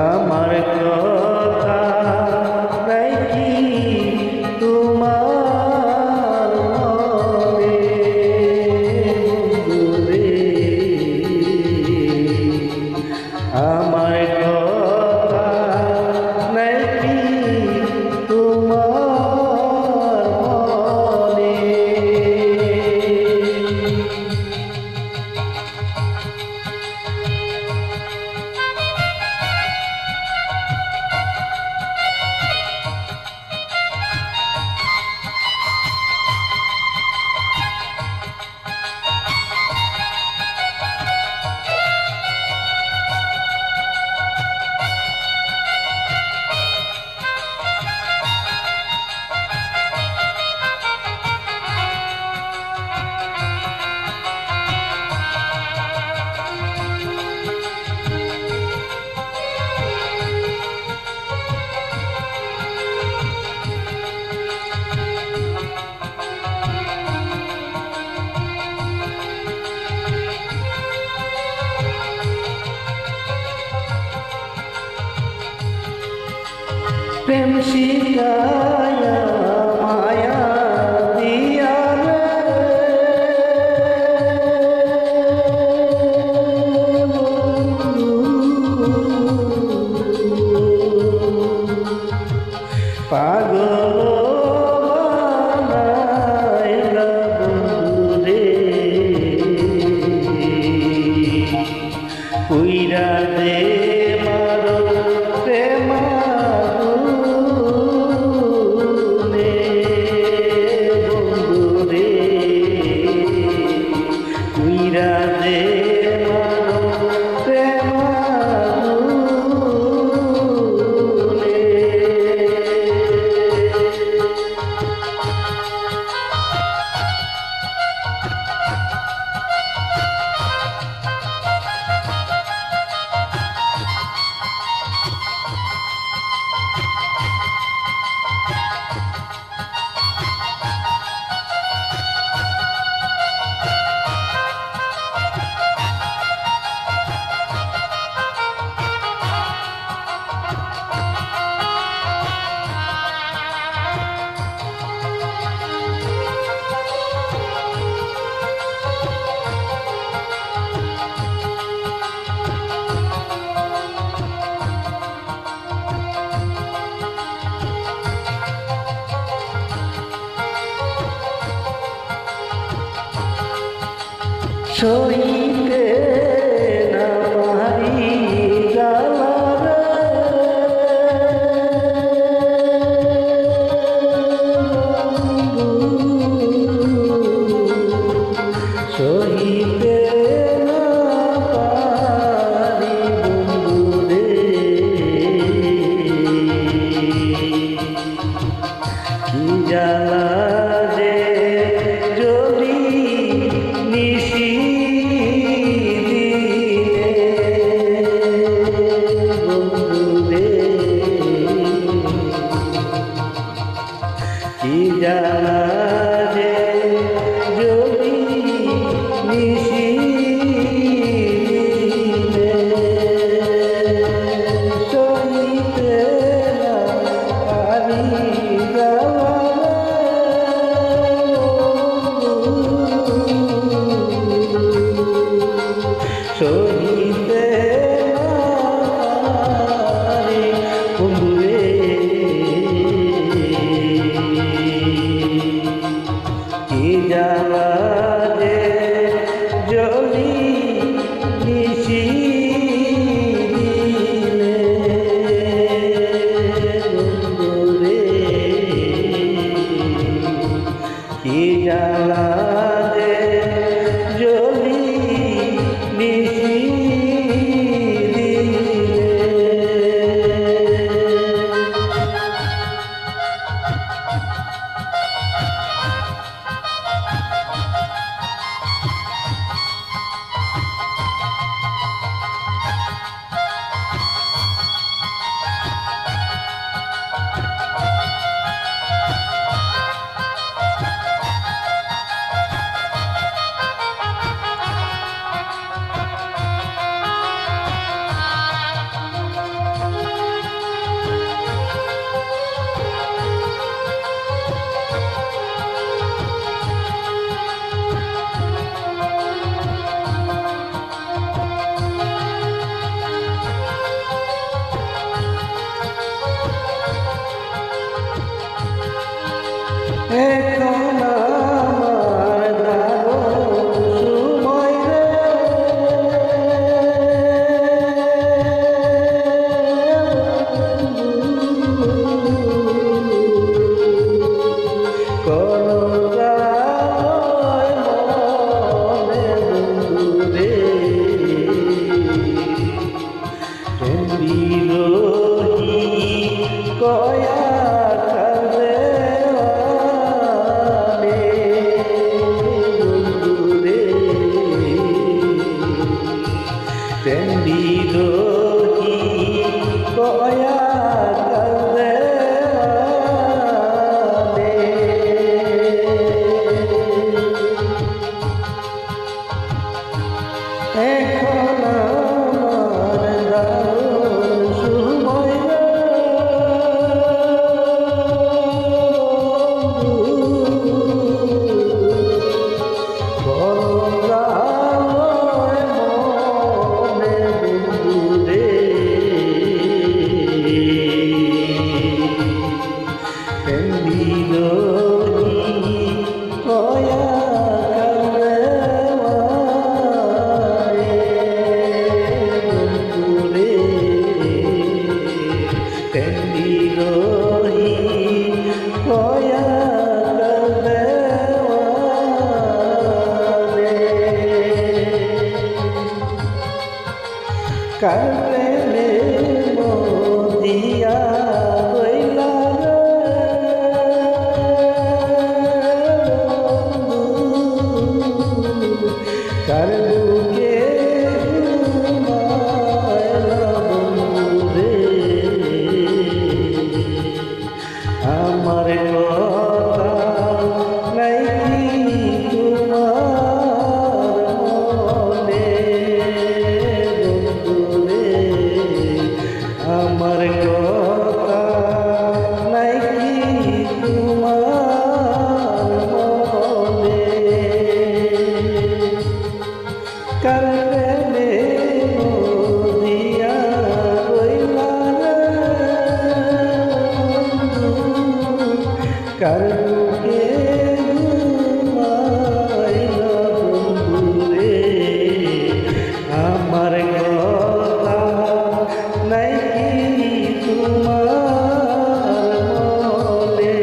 আমার কথা নাই কি তোমার মনে বন্ধুরে, আমার কথা নাই কি তোমার মনে। প্রেম শিখায়া মায়া দিয়া রে পাগল বানাইলা বন্ধুরে, কইরা দে মারো প্রেমা সইতে না পারি জ্বালা সইতে না পারি বন্ধুরে, কি জ্বালা যে যদি নিশি কি জ্বালা যে যদি নিশি সইতে না পারি জ্বালা সইতে না পারি বন্ধুরে, কি জ্বালা যে যদি নিশি দিলে বন্ধুরে, কি জ্বালা যে যদি নিশি দিলে। কার প্রেমে মদিয়া হইলা রে বন্ধু, কার বুকে ঘুমাইলা বন্ধু রে। আমার কথা নাই কি তোমার মনে বন্ধু রে, আমার কথা নাই কি তোমার মনে। কার প্রেমে মদিয়া হইলা রে বন্ধু, কার বুকে ঘুমাইলা বন্ধু রে। আমার কথা নাই কি তোমার মনে।